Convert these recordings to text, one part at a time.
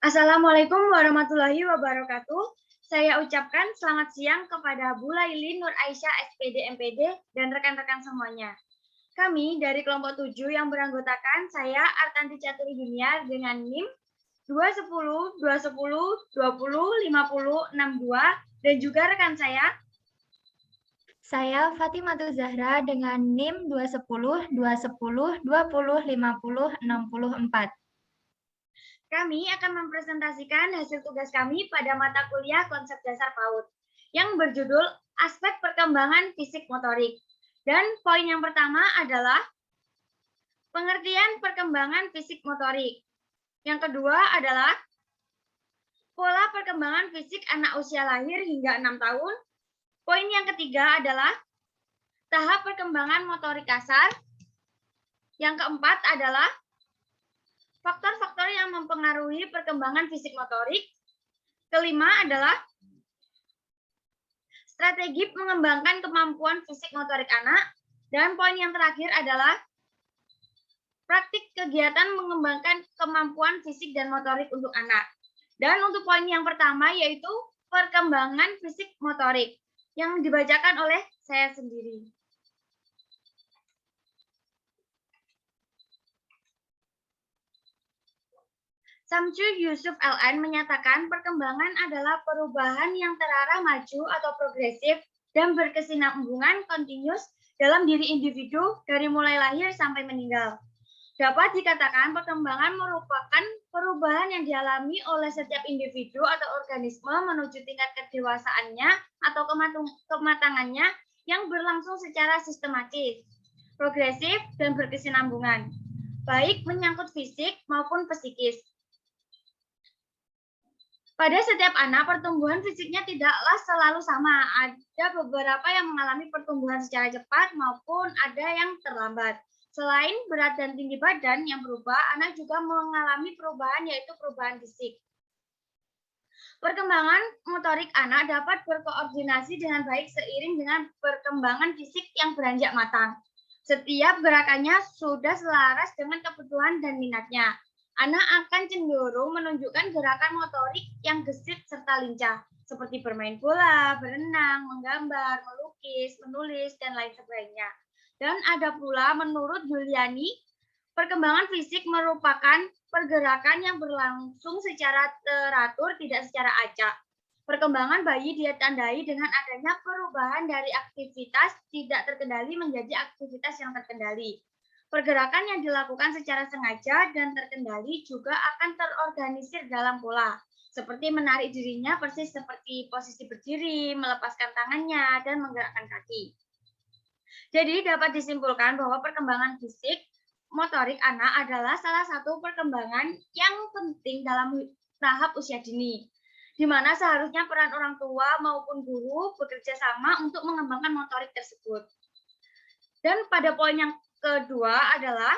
Assalamualaikum warahmatullahi wabarakatuh. Saya ucapkan selamat siang kepada Bu Laili Nur Aisyah SPD MPD dan rekan-rekan semuanya. Kami dari kelompok 7 yang beranggotakan saya Artanti Catur Dunia dengan NIM 210, 210, 20, 50, 62 dan juga rekan saya Fatimah Zahra dengan NIM 210, 210, 20, 50, 64. Kami akan mempresentasikan hasil tugas kami pada mata kuliah konsep dasar PAUD yang berjudul Aspek Perkembangan Fisik Motorik. Dan poin yang pertama adalah pengertian perkembangan fisik motorik. Yang kedua adalah pola perkembangan fisik anak usia lahir hingga 6 tahun. Poin yang ketiga adalah tahap perkembangan motorik kasar. Yang keempat adalah faktor-faktor yang mempengaruhi perkembangan fisik motorik. Kelima adalah strategi mengembangkan kemampuan fisik motorik anak. Dan poin yang terakhir adalah praktik kegiatan mengembangkan kemampuan fisik dan motorik untuk anak. Dan untuk poin yang pertama yaitu perkembangan fisik motorik yang dibacakan oleh saya sendiri. Samsul Yusuf LN menyatakan perkembangan adalah perubahan yang terarah maju atau progresif dan berkesinambungan kontinus dalam diri individu dari mulai lahir sampai meninggal. Dapat dikatakan perkembangan merupakan perubahan yang dialami oleh setiap individu atau organisme menuju tingkat kedewasaannya atau kematangannya yang berlangsung secara sistematis, progresif, dan berkesinambungan, baik menyangkut fisik maupun psikis. Pada setiap anak, pertumbuhan fisiknya tidaklah selalu sama. Ada beberapa yang mengalami pertumbuhan secara cepat maupun ada yang terlambat. Selain berat dan tinggi badan yang berubah, anak juga mengalami perubahan yaitu perubahan fisik. Perkembangan motorik anak dapat berkoordinasi dengan baik seiring dengan perkembangan fisik yang beranjak matang. Setiap gerakannya sudah selaras dengan kebutuhan dan minatnya. Anak akan cenderung menunjukkan gerakan motorik yang gesit serta lincah, seperti bermain bola, berenang, menggambar, melukis, menulis, dan lain sebagainya. Dan ada pula menurut Juliani, perkembangan fisik merupakan pergerakan yang berlangsung secara teratur, tidak secara acak. Perkembangan bayi ditandai dengan adanya perubahan dari aktivitas tidak terkendali menjadi aktivitas yang terkendali. Pergerakan yang dilakukan secara sengaja dan terkendali juga akan terorganisir dalam pola, seperti menarik dirinya persis seperti posisi berdiri, melepaskan tangannya, dan menggerakkan kaki. Jadi dapat disimpulkan bahwa perkembangan fisik motorik anak adalah salah satu perkembangan yang penting dalam tahap usia dini, di mana seharusnya peran orang tua maupun guru bekerja sama untuk mengembangkan motorik tersebut. Dan pada poin yang kedua adalah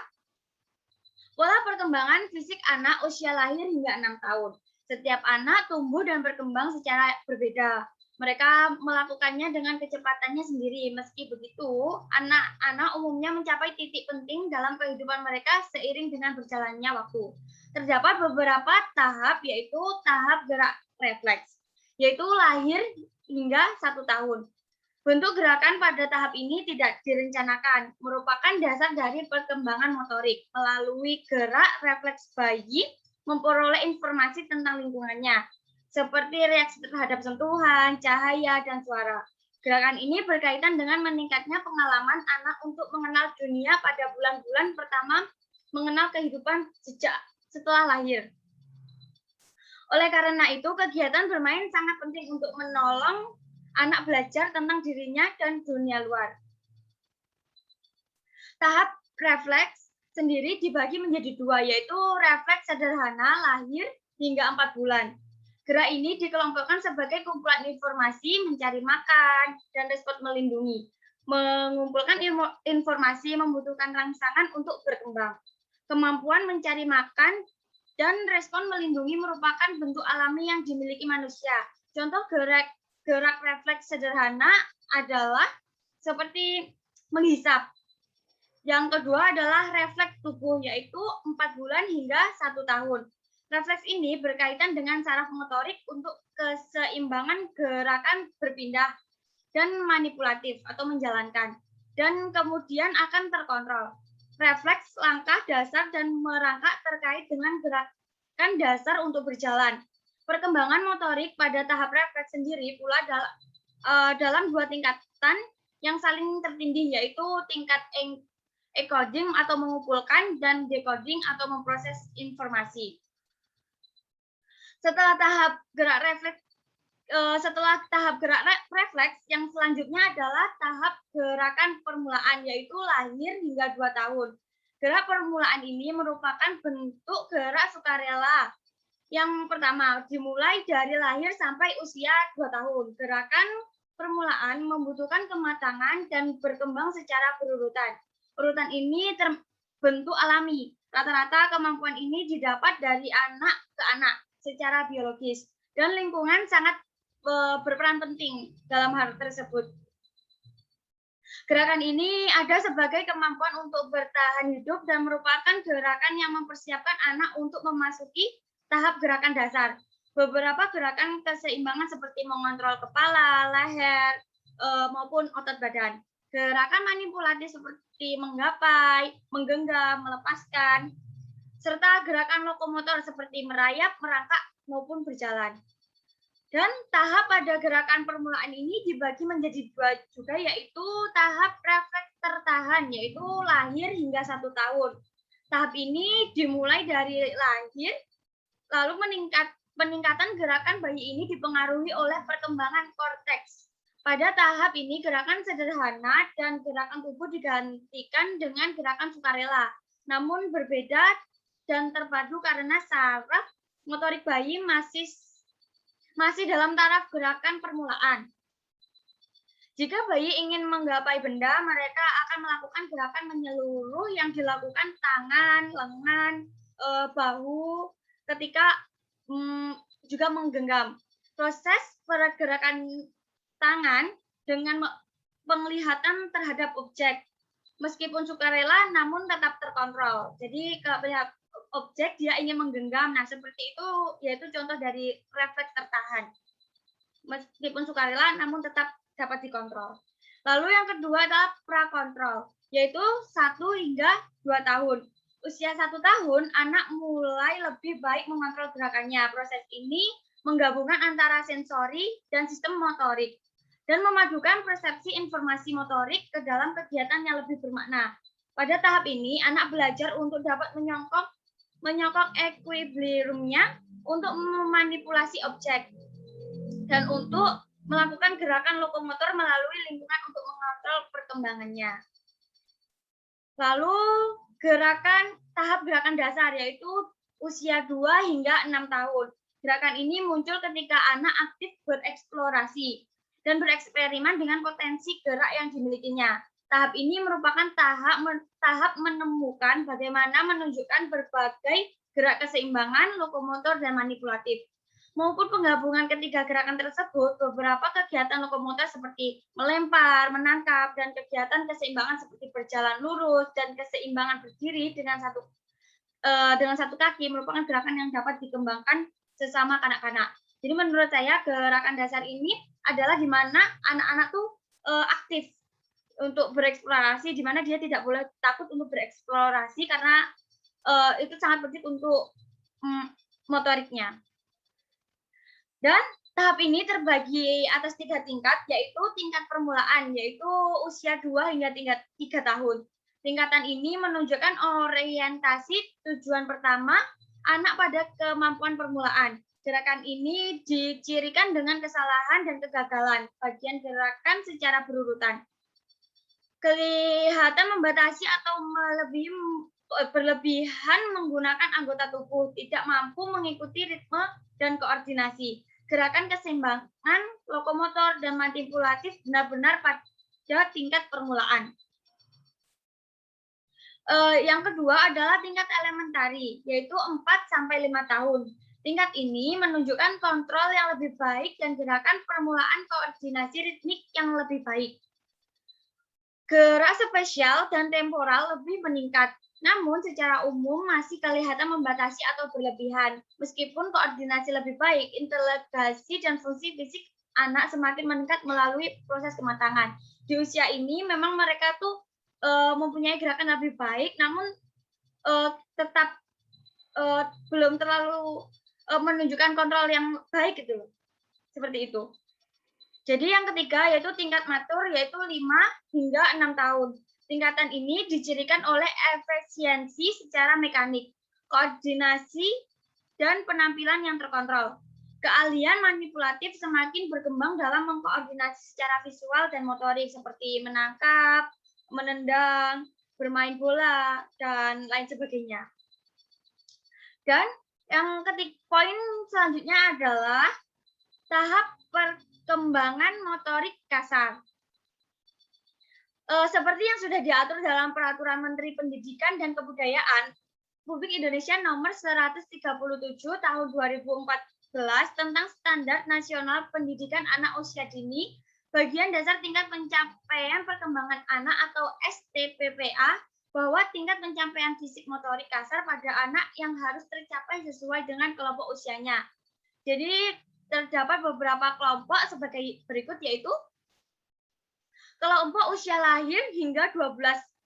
pola perkembangan fisik anak usia lahir hingga 6 tahun. Setiap anak tumbuh dan berkembang secara berbeda. Mereka melakukannya dengan kecepatannya sendiri. Meski begitu, anak-anak umumnya mencapai titik penting dalam kehidupan mereka seiring dengan berjalannya waktu. Terdapat beberapa tahap, yaitu tahap gerak refleks, yaitu lahir hingga 1 tahun. Bentuk gerakan pada tahap ini tidak direncanakan, merupakan dasar dari perkembangan motorik. Melalui gerak refleks bayi memperoleh informasi tentang lingkungannya, seperti reaksi terhadap sentuhan, cahaya, dan suara. Gerakan ini berkaitan dengan meningkatnya pengalaman anak untuk mengenal dunia pada bulan-bulan pertama mengenal kehidupan sejak setelah lahir. Oleh karena itu, kegiatan bermain sangat penting untuk menolong anak belajar tentang dirinya dan dunia luar. Tahap refleks sendiri dibagi menjadi dua, yaitu refleks sederhana lahir hingga 4 bulan. Gerak ini dikelompokkan sebagai kumpulan informasi, mencari makan, dan respon melindungi. Mengumpulkan informasi membutuhkan rangsangan untuk berkembang. Kemampuan mencari makan dan respon melindungi merupakan bentuk alami yang dimiliki manusia. Contoh gerak refleks sederhana adalah seperti menghisap. Yang kedua adalah refleks tubuh, yaitu 4 bulan hingga 1 tahun. Refleks ini berkaitan dengan saraf motorik untuk keseimbangan gerakan berpindah dan manipulatif atau menjalankan, dan kemudian akan terkontrol. Refleks langkah dasar dan merangkak terkait dengan gerakan dasar untuk berjalan. Perkembangan motorik pada tahap refleks sendiri pula dalam dua tingkatan yang saling tertindih, yaitu tingkat encoding atau mengumpulkan dan decoding atau memproses informasi. Setelah tahap gerak refleks, yang selanjutnya adalah tahap gerakan permulaan, yaitu lahir hingga 2 tahun. Gerak permulaan ini merupakan bentuk gerak sukarela. Yang pertama, dimulai dari lahir sampai usia 2 tahun. Gerakan permulaan membutuhkan kematangan dan berkembang secara berurutan. Urutan ini terbentuk alami. Rata-rata kemampuan ini didapat dari anak ke anak secara biologis, dan lingkungan sangat berperan penting dalam hal tersebut. Gerakan ini ada sebagai kemampuan untuk bertahan hidup dan merupakan gerakan yang mempersiapkan anak untuk memasuki tahap gerakan dasar. Beberapa gerakan keseimbangan seperti mengontrol kepala, leher, maupun otot badan. Gerakan manipulatif seperti menggapai, menggenggam, melepaskan, serta gerakan lokomotor seperti merayap, merangkak, maupun berjalan. Dan tahap pada gerakan permulaan ini dibagi menjadi 2 juga, yaitu tahap refleks tertahan, yaitu lahir hingga 1 tahun. Tahap ini dimulai dari lahir, lalu peningkatan gerakan bayi ini dipengaruhi oleh perkembangan korteks. Pada tahap ini gerakan sederhana dan gerakan tubuh digantikan dengan gerakan sukarela, namun berbeda dan terpadu karena saraf motorik bayi masih dalam taraf gerakan permulaan. Jika bayi ingin menggapai benda, mereka akan melakukan gerakan menyeluruh yang dilakukan tangan, lengan, bahu, ketika juga menggenggam. Proses pergerakan tangan dengan penglihatan terhadap objek, meskipun sukarela namun tetap terkontrol. Jadi kalau objek dia ingin menggenggam, nah seperti itu, yaitu contoh dari refleks tertahan. Meskipun sukarela namun tetap dapat dikontrol. Lalu yang kedua adalah prakontrol, yaitu 1 hingga 2 tahun. Usia 1 tahun, anak mulai lebih baik mengontrol gerakannya. Proses ini menggabungkan antara sensori dan sistem motorik, dan memadukan persepsi informasi motorik ke dalam kegiatan yang lebih bermakna. Pada tahap ini, anak belajar untuk dapat menyongkok equilibriumnya, untuk memanipulasi objek, dan untuk melakukan gerakan lokomotor melalui lingkungan untuk mengontrol perkembangannya. Lalu tahap gerakan dasar, yaitu usia 2 hingga 6 tahun. Gerakan ini muncul ketika anak aktif bereksplorasi dan bereksperimen dengan potensi gerak yang dimilikinya. Tahap ini merupakan tahap menemukan bagaimana menunjukkan berbagai gerak keseimbangan, lokomotor, dan manipulatif. Maupun penggabungan ketiga gerakan tersebut, beberapa kegiatan lokomotor seperti melempar, menangkap, dan kegiatan keseimbangan seperti berjalan lurus dan keseimbangan berdiri dengan satu kaki merupakan gerakan yang dapat dikembangkan sesama kanak-kanak. Jadi menurut saya gerakan dasar ini adalah di mana anak-anak tuh aktif untuk bereksplorasi, di mana dia tidak boleh takut untuk bereksplorasi karena itu sangat penting untuk motoriknya. Dan tahap ini terbagi atas 3 tingkat, yaitu tingkat permulaan, yaitu usia 2 hingga 3 tahun. Tingkatan ini menunjukkan orientasi tujuan pertama anak pada kemampuan permulaan. Gerakan ini dicirikan dengan kesalahan dan kegagalan bagian gerakan secara berurutan. Kelihatan membatasi atau berlebihan menggunakan anggota tubuh, tidak mampu mengikuti ritme dan koordinasi. Gerakan keseimbangan, lokomotor, dan manipulatif benar-benar pada tingkat permulaan. Yang kedua adalah tingkat elementari, yaitu 4-5 tahun. Tingkat ini menunjukkan kontrol yang lebih baik dan gerakan permulaan koordinasi ritmik yang lebih baik. Gerak spesial dan temporal lebih meningkat. Namun secara umum masih kelihatan membatasi atau berlebihan. Meskipun koordinasi lebih baik, integrasi dan fungsi fisik anak semakin meningkat melalui proses kematangan. Di usia ini memang mereka tuh mempunyai gerakan lebih baik, namun tetap belum terlalu menunjukkan kontrol yang baik gitu loh. Seperti itu. Jadi yang ketiga yaitu tingkat matur, yaitu 5 hingga 6 tahun. Tingkatan ini dicirikan oleh efisiensi secara mekanik, koordinasi, dan penampilan yang terkontrol. Keahlian manipulatif semakin berkembang dalam mengkoordinasi secara visual dan motorik seperti menangkap, menendang, bermain bola, dan lain sebagainya. Dan yang poin selanjutnya adalah tahap perkembangan motorik kasar. Seperti yang sudah diatur dalam Peraturan Menteri Pendidikan dan Kebudayaan Republik Indonesia Nomor 137 Tahun 2014 tentang Standar Nasional Pendidikan Anak Usia Dini, bagian dasar tingkat pencapaian perkembangan anak atau STPPA, bahwa tingkat pencapaian fisik motorik kasar pada anak yang harus tercapai sesuai dengan kelompok usianya. Jadi terdapat beberapa kelompok sebagai berikut, yaitu kelompok usia lahir hingga 12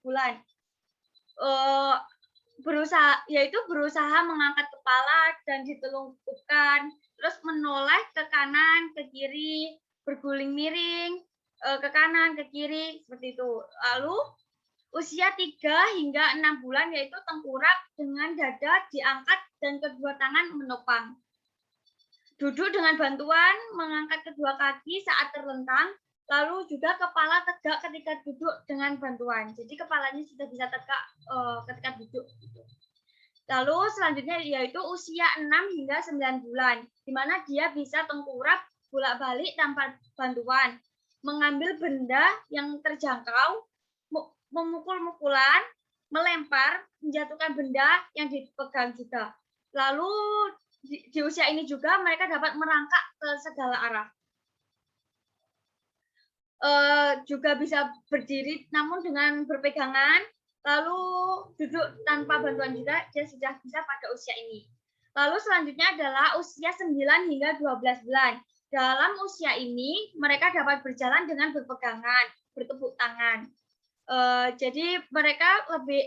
bulan. Berusaha mengangkat kepala dan ditelungkupkan, terus menoleh ke kanan, ke kiri, berguling miring, ke kanan, ke kiri, seperti itu. Lalu usia 3 hingga 6 bulan yaitu tengkurap dengan dada diangkat dan kedua tangan menopang. Duduk dengan bantuan mengangkat kedua kaki saat terlentang, lalu juga kepala tegak ketika duduk dengan bantuan. Jadi kepalanya sudah bisa tegak ketika duduk. Lalu selanjutnya yaitu usia 6 hingga 9 bulan, di mana dia bisa tengkurap bolak-balik tanpa bantuan, mengambil benda yang terjangkau, memukul-mukulan, melempar, menjatuhkan benda yang dipegang juga. Lalu di usia ini juga mereka dapat merangkak ke segala arah. Juga bisa berdiri namun dengan berpegangan, lalu duduk tanpa bantuan juga, dia sudah bisa pada usia ini. Lalu selanjutnya adalah usia 9 hingga 12 bulan. Dalam usia ini mereka dapat berjalan dengan berpegangan, bertepuk tangan. Jadi mereka lebih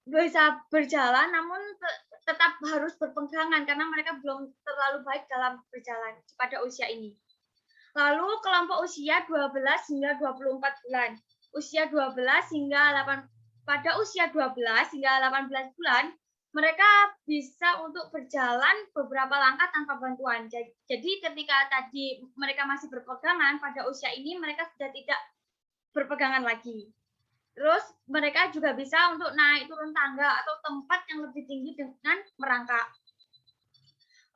bisa berjalan namun tetap harus berpegangan karena mereka belum terlalu baik dalam berjalan pada usia ini. Lalu kelompok usia 12 hingga 24 bulan. Pada usia 12 hingga 18 bulan, mereka bisa untuk berjalan beberapa langkah tanpa bantuan. Jadi ketika tadi mereka masih berpegangan, pada usia ini mereka sudah tidak berpegangan lagi. Terus mereka juga bisa untuk naik turun tangga atau tempat yang lebih tinggi dengan merangkak.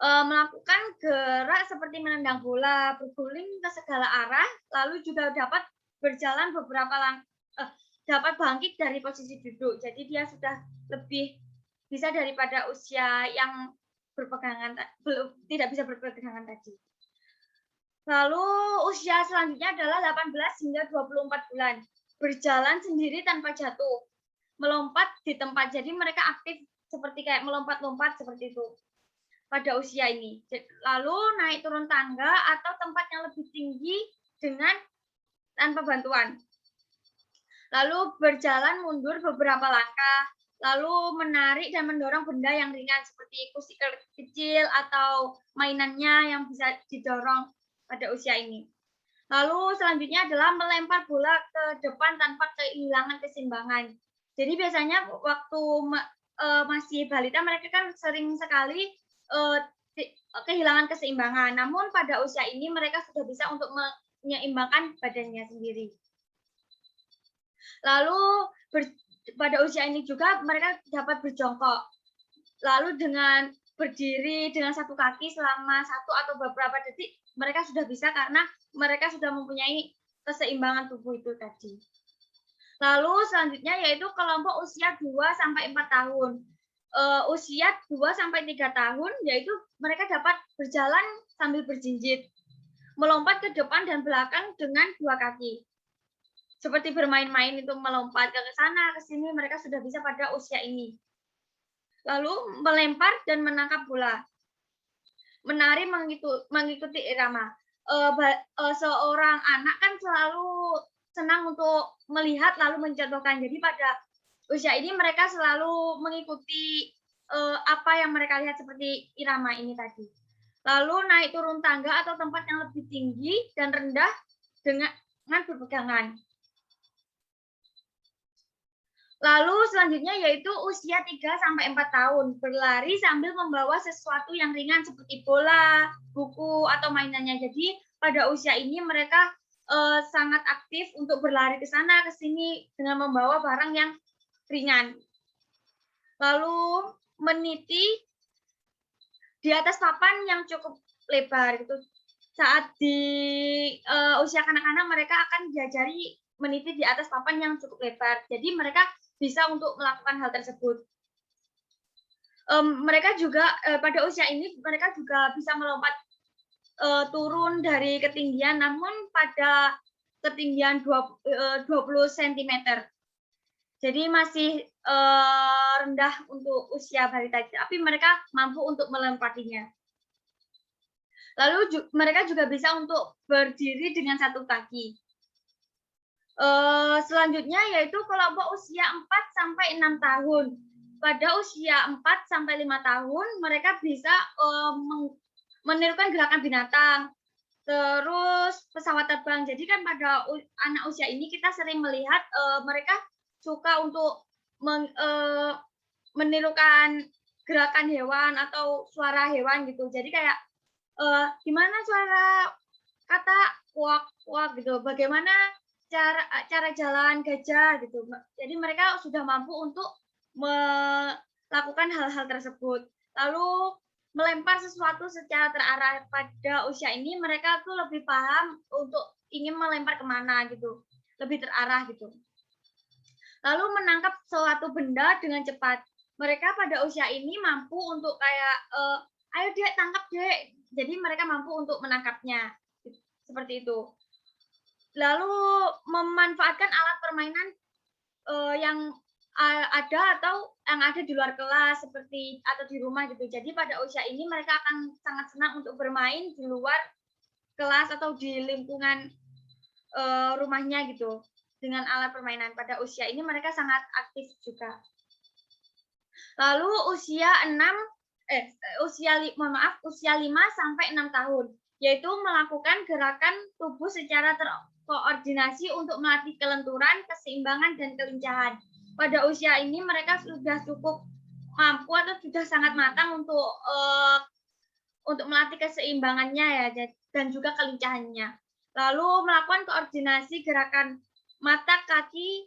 Melakukan gerak seperti menendang bola, berguling ke segala arah, lalu juga dapat berjalan dapat bangkit dari posisi duduk. Jadi dia sudah lebih bisa daripada usia yang tidak bisa berpegangan tadi. Lalu usia selanjutnya adalah 18 hingga 24 bulan. Berjalan sendiri tanpa jatuh, melompat di tempat. Jadi mereka aktif seperti kayak melompat-lompat seperti itu pada usia ini. Lalu naik turun tangga atau tempat yang lebih tinggi dengan tanpa bantuan. Lalu berjalan mundur beberapa langkah, lalu menarik dan mendorong benda yang ringan seperti kursi kecil atau mainannya yang bisa didorong pada usia ini. Lalu selanjutnya adalah melempar bola ke depan tanpa kehilangan keseimbangan. Jadi biasanya waktu masih balita mereka kan sering sekali kehilangan keseimbangan. Namun pada usia ini mereka sudah bisa untuk menyeimbangkan badannya sendiri. Lalu pada usia ini juga mereka dapat berjongkok. Lalu dengan berdiri dengan satu kaki selama 1 atau beberapa detik, mereka sudah bisa karena mereka sudah mempunyai keseimbangan tubuh itu tadi. Lalu selanjutnya yaitu kelompok usia 2-4 tahun. Usia 2-3 tahun yaitu mereka dapat berjalan sambil berjinjit, melompat ke depan dan belakang dengan 2 kaki. seperti bermain-main itu melompat ke sana, ke sini, mereka sudah bisa pada usia ini. Lalu melempar dan menangkap bola. Menari mengikuti irama. Seorang anak kan selalu senang untuk melihat lalu mencontohkan. Jadi pada usia ini mereka selalu mengikuti apa yang mereka lihat seperti irama ini tadi. Lalu naik turun tangga atau tempat yang lebih tinggi dan rendah dengan berpegangan. Lalu selanjutnya yaitu usia 3-4 tahun, berlari sambil membawa sesuatu yang ringan seperti bola, buku, atau mainannya. Jadi pada usia ini mereka sangat aktif untuk berlari ke sana, ke sini dengan membawa barang yang ringan. Lalu meniti di atas papan yang cukup lebar. Gitu. Saat di usia kanak-kanak mereka akan diajari meniti di atas papan yang cukup lebar. Jadi mereka bisa untuk melakukan hal tersebut. Mereka juga pada usia ini mereka juga bisa melompat turun dari ketinggian, namun pada ketinggian 20 cm. Jadi masih rendah untuk usia balita, tapi mereka mampu untuk melompatinya. Lalu mereka juga bisa untuk berdiri dengan satu kaki. Selanjutnya yaitu kelompok usia 4-6 tahun. Pada usia 4-5 tahun mereka bisa menirukan gerakan binatang, terus pesawat terbang. Jadi kan pada anak usia ini kita sering melihat mereka suka untuk menirukan gerakan hewan atau suara hewan gitu. Jadi kayak gimana suara kata kuak kuak gitu, bagaimana cara jalan gajah gitu. Jadi mereka sudah mampu untuk melakukan hal-hal tersebut. Lalu melempar sesuatu secara terarah. Pada usia ini mereka tuh lebih paham untuk ingin melempar kemana gitu, lebih terarah gitu. Lalu menangkap suatu benda dengan cepat. Mereka pada usia ini mampu untuk kayak ayo Dek, tangkap Dek. Jadi mereka mampu untuk menangkapnya. Seperti itu. Lalu memanfaatkan alat permainan yang ada atau yang ada di luar kelas seperti atau di rumah gitu. Jadi pada usia ini mereka akan sangat senang untuk bermain di luar kelas atau di lingkungan rumahnya gitu dengan alat permainan. Pada usia ini mereka sangat aktif juga. Lalu usia 5 sampai 6 tahun, yaitu melakukan gerakan tubuh secara terkoordinasi untuk melatih kelenturan, keseimbangan, dan kelincahan. Pada usia ini mereka sudah cukup mampu atau sudah sangat matang untuk melatih keseimbangannya ya dan juga kelincahannya. Lalu melakukan koordinasi gerakan mata, kaki,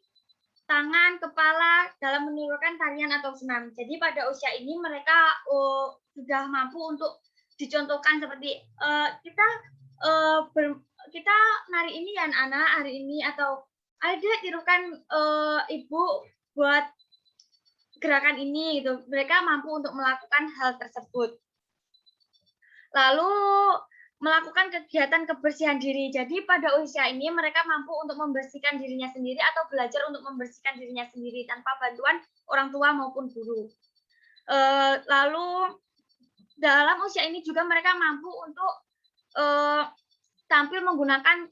tangan, kepala dalam menirukan tarian atau senam. Jadi pada usia ini mereka sudah mampu untuk dicontohkan seperti kita nari ini ya anak hari ini, atau ada tirukan ibu buat gerakan ini gitu. Mereka mampu untuk melakukan hal tersebut. Lalu melakukan kegiatan kebersihan diri. Jadi pada usia ini mereka mampu untuk membersihkan dirinya sendiri atau belajar untuk membersihkan dirinya sendiri tanpa bantuan orang tua maupun guru. Lalu dalam usia ini juga mereka mampu untuk tampil menggunakan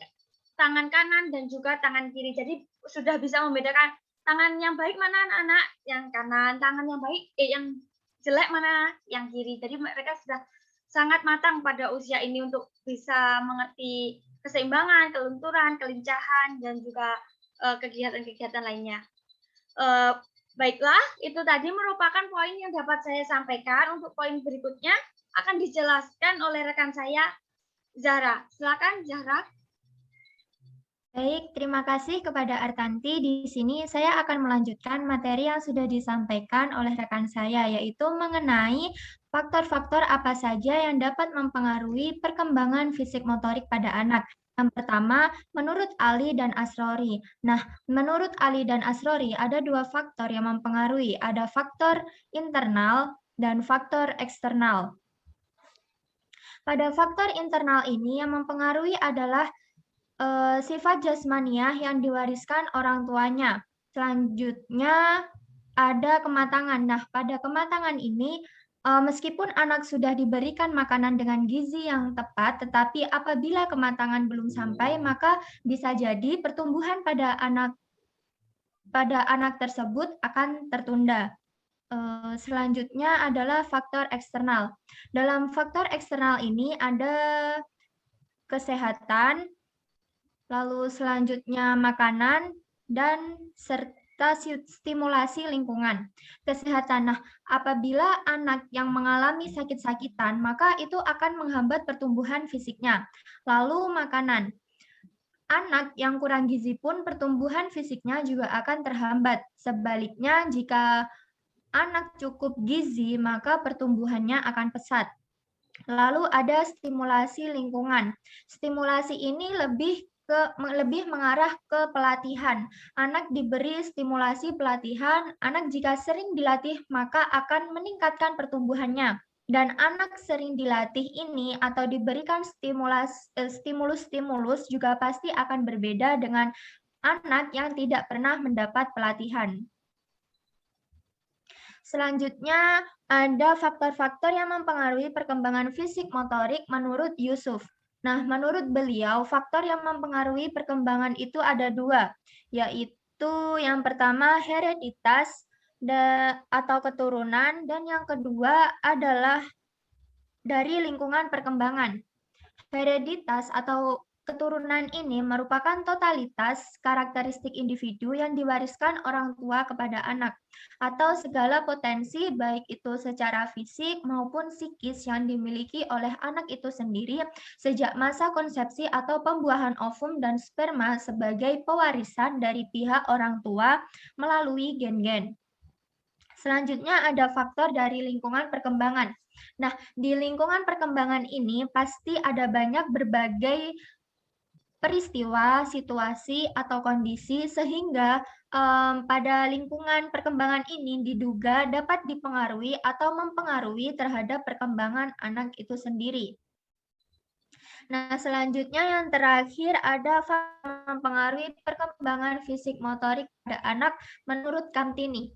tangan kanan dan juga tangan kiri. Jadi sudah bisa membedakan tangan yang baik mana anak-anak, yang kanan, tangan yang baik yang jelek mana yang kiri. Jadi mereka sudah sangat matang pada usia ini untuk bisa mengerti keseimbangan, kelenturan, kelincahan, dan juga kegiatan-kegiatan lainnya. Baiklah, itu tadi merupakan poin yang dapat saya sampaikan. Untuk poin berikutnya akan dijelaskan oleh rekan saya, Zahra. Silakan, Zahra. Baik, terima kasih kepada Artanti. Di sini saya akan melanjutkan materi yang sudah disampaikan oleh rekan saya, yaitu mengenai faktor-faktor apa saja yang dapat mempengaruhi perkembangan fisik motorik pada anak. Yang pertama, menurut Ali dan Asrori. Nah, menurut Ali dan Asrori, ada dua faktor yang mempengaruhi. Ada faktor internal dan faktor eksternal. Pada faktor internal ini yang mempengaruhi adalah Sifat jasmaniah yang diwariskan orang tuanya. Selanjutnya ada kematangan. Nah, pada kematangan ini, meskipun anak sudah diberikan makanan dengan gizi yang tepat, tetapi apabila kematangan belum sampai, maka bisa jadi pertumbuhan pada anak tersebut akan tertunda. Selanjutnya adalah faktor eksternal. Dalam faktor eksternal ini ada kesehatan, lalu selanjutnya makanan, dan serta stimulasi lingkungan. Kesehatan. Nah, apabila anak yang mengalami sakit-sakitan, maka itu akan menghambat pertumbuhan fisiknya. Lalu makanan. Anak yang kurang gizi pun pertumbuhan fisiknya juga akan terhambat. Sebaliknya, jika anak cukup gizi, maka pertumbuhannya akan pesat. Lalu ada stimulasi lingkungan. Stimulasi ini lebih mengarah ke pelatihan. Anak diberi stimulasi pelatihan, anak jika sering dilatih maka akan meningkatkan pertumbuhannya. Dan anak sering dilatih ini atau diberikan stimulus-stimulus juga pasti akan berbeda dengan anak yang tidak pernah mendapat pelatihan. Selanjutnya, ada faktor-faktor yang mempengaruhi perkembangan fisik motorik menurut Yusuf. Nah, menurut beliau, faktor yang mempengaruhi perkembangan itu ada dua, yaitu yang pertama hereditas atau keturunan, dan yang kedua adalah dari lingkungan perkembangan. Hereditas atau keturunan ini merupakan totalitas karakteristik individu yang diwariskan orang tua kepada anak, atau segala potensi baik itu secara fisik maupun psikis yang dimiliki oleh anak itu sendiri sejak masa konsepsi atau pembuahan ovum dan sperma sebagai pewarisan dari pihak orang tua melalui gen-gen. Selanjutnya ada faktor dari lingkungan perkembangan. Nah, di lingkungan perkembangan ini pasti ada banyak berbagai peristiwa, situasi, atau kondisi sehingga pada lingkungan perkembangan ini diduga dapat dipengaruhi atau mempengaruhi terhadap perkembangan anak itu sendiri. Nah, selanjutnya yang terakhir ada faktor mempengaruhi perkembangan fisik motorik pada anak menurut Kamtini.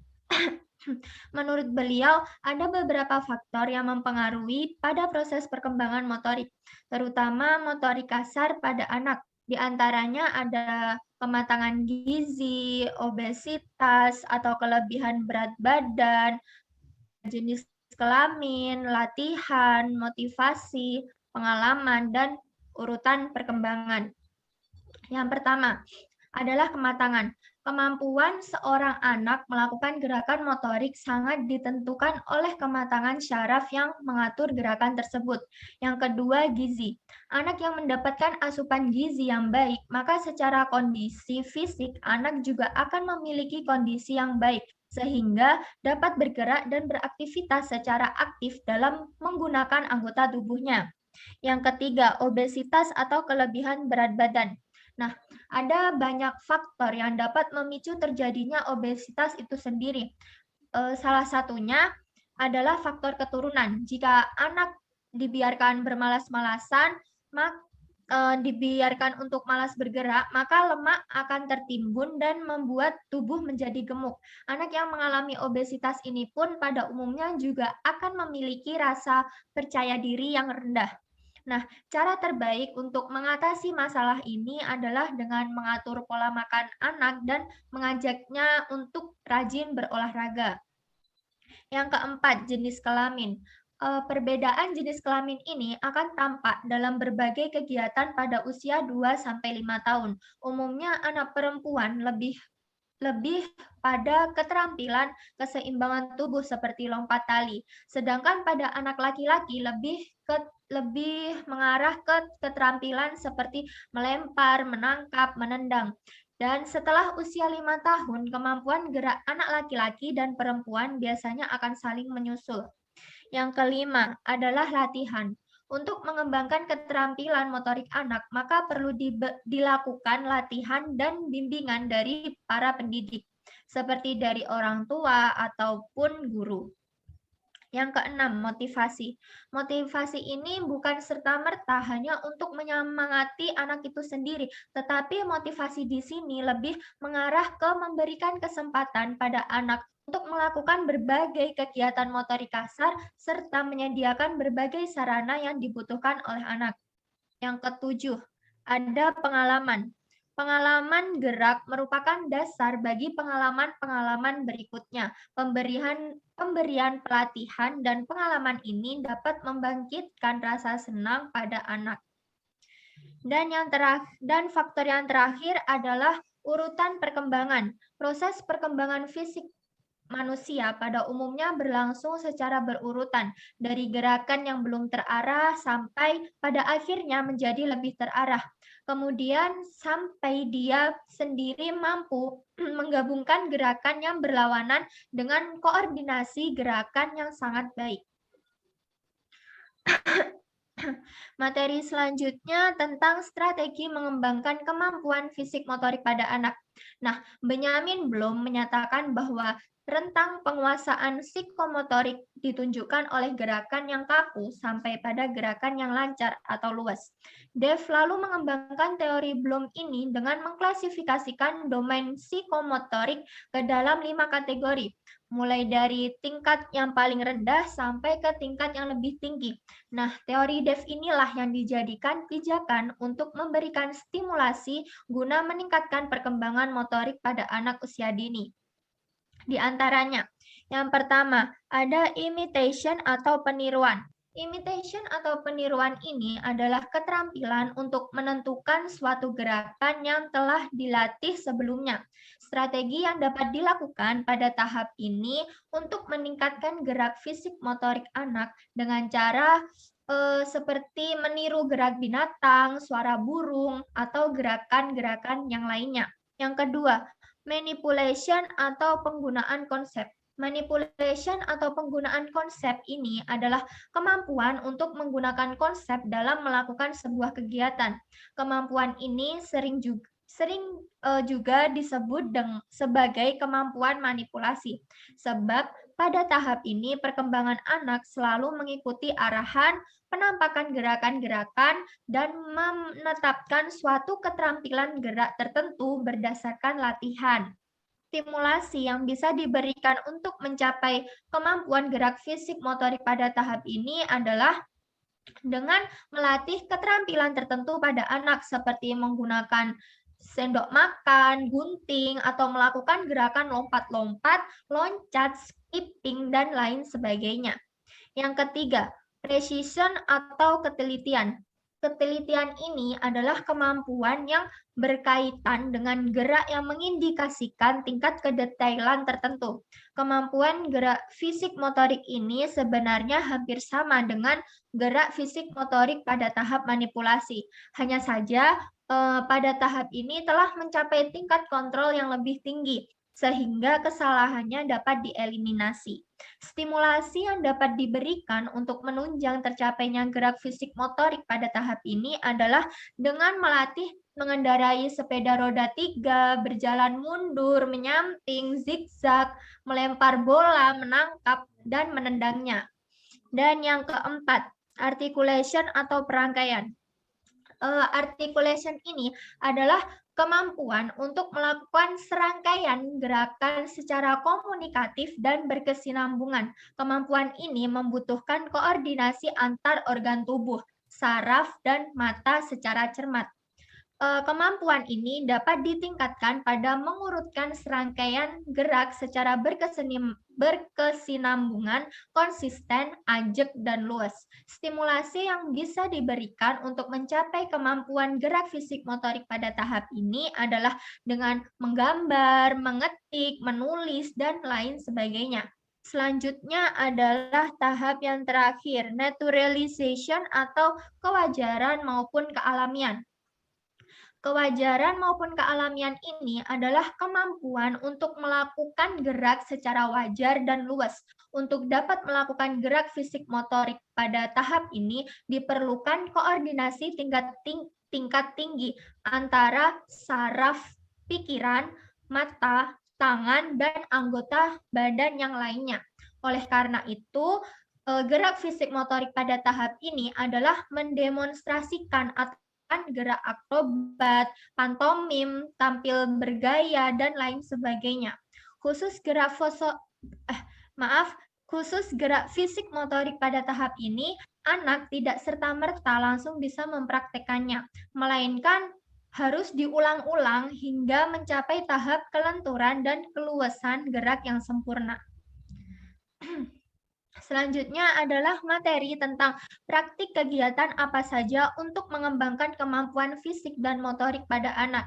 Menurut beliau, ada beberapa faktor yang mempengaruhi pada proses perkembangan motorik, terutama motorik kasar pada anak. Di antaranya ada kematangan gizi, obesitas atau kelebihan berat badan, jenis kelamin, latihan, motivasi, pengalaman, dan urutan perkembangan. Yang pertama adalah kematangan. Kemampuan seorang anak melakukan gerakan motorik sangat ditentukan oleh kematangan syaraf yang mengatur gerakan tersebut. Yang kedua, gizi. Anak yang mendapatkan asupan gizi yang baik, maka secara kondisi fisik anak juga akan memiliki kondisi yang baik, sehingga dapat bergerak dan beraktivitas secara aktif dalam menggunakan anggota tubuhnya. Yang ketiga, obesitas atau kelebihan berat badan. Nah, ada banyak faktor yang dapat memicu terjadinya obesitas itu sendiri. Salah satunya adalah faktor keturunan. Jika anak dibiarkan bermalas-malasan, dibiarkan untuk malas bergerak, maka lemak akan tertimbun dan membuat tubuh menjadi gemuk. Anak yang mengalami obesitas ini pun pada umumnya juga akan memiliki rasa percaya diri yang rendah. Nah, cara terbaik untuk mengatasi masalah ini adalah dengan mengatur pola makan anak dan mengajaknya untuk rajin berolahraga. Yang keempat, jenis kelamin. Perbedaan jenis kelamin ini akan tampak dalam berbagai kegiatan pada usia 2-5 tahun. Umumnya anak perempuan lebih pada keterampilan keseimbangan tubuh seperti lompat tali. Sedangkan pada anak laki-laki lebih mengarah ke keterampilan seperti melempar, menangkap, menendang. Dan setelah usia 5 tahun, kemampuan gerak anak laki-laki dan perempuan biasanya akan saling menyusul. Yang kelima adalah latihan. Untuk mengembangkan keterampilan motorik anak, maka perlu dilakukan latihan dan bimbingan dari para pendidik, seperti dari orang tua ataupun guru. Yang keenam, motivasi. Motivasi ini bukan serta-merta hanya untuk menyemangati anak itu sendiri, tetapi motivasi di sini lebih mengarah ke memberikan kesempatan pada anak untuk melakukan berbagai kegiatan motorik kasar serta menyediakan berbagai sarana yang dibutuhkan oleh anak. Yang ketujuh, ada pengalaman. Pengalaman gerak merupakan dasar bagi pengalaman-pengalaman berikutnya. Pemberian pelatihan dan pengalaman ini dapat membangkitkan rasa senang pada anak. Dan faktor yang terakhir adalah urutan perkembangan. Proses perkembangan fisik manusia pada umumnya berlangsung secara berurutan, dari gerakan yang belum terarah sampai pada akhirnya menjadi lebih terarah. Kemudian sampai dia sendiri mampu menggabungkan gerakan yang berlawanan dengan koordinasi gerakan yang sangat baik. Materi selanjutnya tentang strategi mengembangkan kemampuan fisik motorik pada anak. Nah, Benyamin Bloom menyatakan bahwa rentang penguasaan psikomotorik ditunjukkan oleh gerakan yang kaku sampai pada gerakan yang lancar atau luas. Dev lalu mengembangkan teori Bloom ini dengan mengklasifikasikan domain psikomotorik ke dalam 5 kategori, mulai dari tingkat yang paling rendah sampai ke tingkat yang lebih tinggi. Nah, teori Dev inilah yang dijadikan pijakan untuk memberikan stimulasi guna meningkatkan perkembangan motorik pada anak usia dini. Di antaranya, yang pertama, ada imitation atau peniruan. Imitation atau peniruan ini adalah keterampilan untuk menentukan suatu gerakan yang telah dilatih sebelumnya. Strategi yang dapat dilakukan pada tahap ini untuk meningkatkan gerak fisik motorik anak dengan cara seperti meniru gerak binatang, suara burung, atau gerakan-gerakan yang lainnya. Yang kedua, manipulation atau penggunaan konsep. Manipulation atau penggunaan konsep ini adalah kemampuan untuk menggunakan konsep dalam melakukan sebuah kegiatan. Kemampuan ini sering juga disebut sebagai kemampuan manipulasi. Sebab pada tahap ini perkembangan anak selalu mengikuti arahan, penampakan gerakan-gerakan, dan menetapkan suatu keterampilan gerak tertentu berdasarkan latihan. Stimulasi yang bisa diberikan untuk mencapai kemampuan gerak fisik motorik pada tahap ini adalah dengan melatih keterampilan tertentu pada anak seperti menggunakan sendok makan, gunting, atau melakukan gerakan lompat-lompat, loncat, skipping, dan lain sebagainya. Yang ketiga, precision atau ketelitian. Ketelitian ini adalah kemampuan yang berkaitan dengan gerak yang mengindikasikan tingkat kedetailan tertentu. Kemampuan gerak fisik motorik ini sebenarnya hampir sama dengan gerak fisik motorik pada tahap manipulasi. Hanya saja pada tahap ini telah mencapai tingkat kontrol yang lebih tinggi, sehingga kesalahannya dapat dieliminasi. Stimulasi yang dapat diberikan untuk menunjang tercapainya gerak fisik motorik pada tahap ini adalah dengan melatih mengendarai sepeda roda 3, berjalan mundur, menyamping, zigzag, melempar bola, menangkap, dan menendangnya. Dan yang keempat, articulation atau perangkaian. Articulation ini adalah kemampuan untuk melakukan serangkaian gerakan secara komunikatif dan berkesinambungan. Kemampuan ini membutuhkan koordinasi antar organ tubuh, saraf, dan mata secara cermat. Kemampuan ini dapat ditingkatkan pada mengurutkan serangkaian gerak secara berkesinambungan, konsisten, ajak, dan luas. Stimulasi yang bisa diberikan untuk mencapai kemampuan gerak fisik motorik pada tahap ini adalah dengan menggambar, mengetik, menulis, dan lain sebagainya. Selanjutnya adalah tahap yang terakhir, naturalization atau kewajaran maupun kealamian. Kewajaran maupun kealamian ini adalah kemampuan untuk melakukan gerak secara wajar dan luas. Untuk dapat melakukan gerak fisik motorik pada tahap ini diperlukan koordinasi tingkat tinggi antara saraf, pikiran, mata, tangan, dan anggota badan yang lainnya. Oleh karena itu, Gerak fisik motorik pada tahap ini adalah mendemonstrasikan atau gerak akrobat, pantomim, tampil bergaya, dan lain sebagainya. Khusus gerak khusus gerak fisik motorik pada tahap ini, anak tidak serta-merta langsung bisa mempraktekannya, melainkan harus diulang-ulang hingga mencapai tahap kelenturan dan keluasan gerak yang sempurna. Selanjutnya adalah materi tentang praktik kegiatan apa saja untuk mengembangkan kemampuan fisik dan motorik pada anak.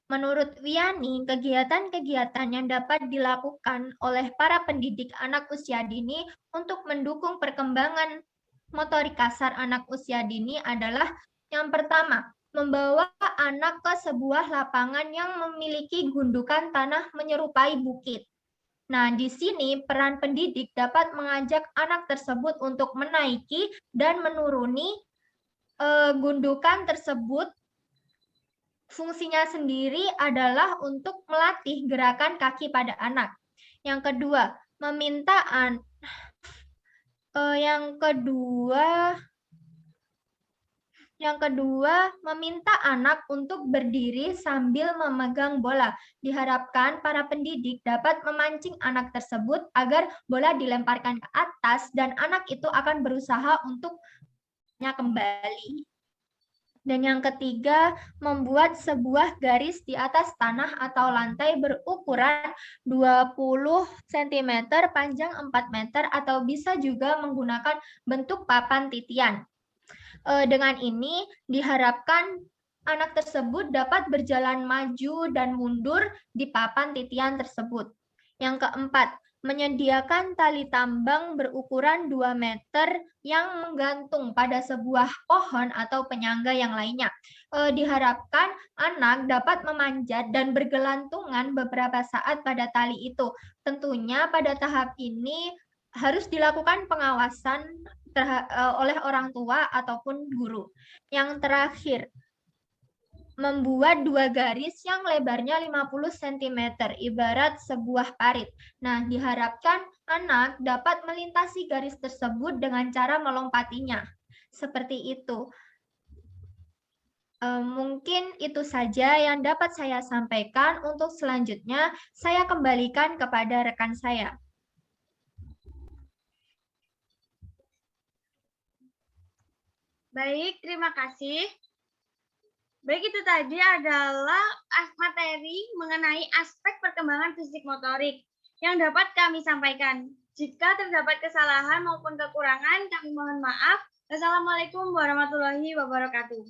Menurut Wiani, kegiatan-kegiatan yang dapat dilakukan oleh para pendidik anak usia dini untuk mendukung perkembangan motorik kasar anak usia dini adalah yang pertama, membawa anak ke sebuah lapangan yang memiliki gundukan tanah menyerupai bukit. Nah, di sini peran pendidik dapat mengajak anak tersebut untuk menaiki dan menuruni gundukan tersebut. Fungsinya sendiri adalah untuk melatih gerakan kaki pada anak. Yang kedua, meminta anak untuk berdiri sambil memegang bola. Diharapkan para pendidik dapat memancing anak tersebut agar bola dilemparkan ke atas dan anak itu akan berusaha untuk kembali. Dan yang ketiga, membuat sebuah garis di atas tanah atau lantai berukuran 20 cm, panjang 4 meter, atau bisa juga menggunakan bentuk papan titian. Dengan ini, diharapkan anak tersebut dapat berjalan maju dan mundur di papan titian tersebut. Yang keempat, menyediakan tali tambang berukuran 2 meter yang menggantung pada sebuah pohon atau penyangga yang lainnya. Diharapkan anak dapat memanjat dan bergelantungan beberapa saat pada tali itu. Tentunya pada tahap ini harus dilakukan pengawasan oleh orang tua ataupun guru. Yang terakhir, membuat 2 garis yang lebarnya 50 cm, ibarat sebuah parit. Nah, diharapkan anak dapat melintasi garis tersebut dengan cara melompatinya. Seperti itu. Mungkin itu saja yang dapat saya sampaikan. Untuk selanjutnya, saya kembalikan kepada rekan saya. Baik, terima kasih. Baik, itu tadi adalah materi mengenai aspek perkembangan fisik motorik yang dapat kami sampaikan. Jika terdapat kesalahan maupun kekurangan, kami mohon maaf. Wassalamualaikum warahmatullahi wabarakatuh.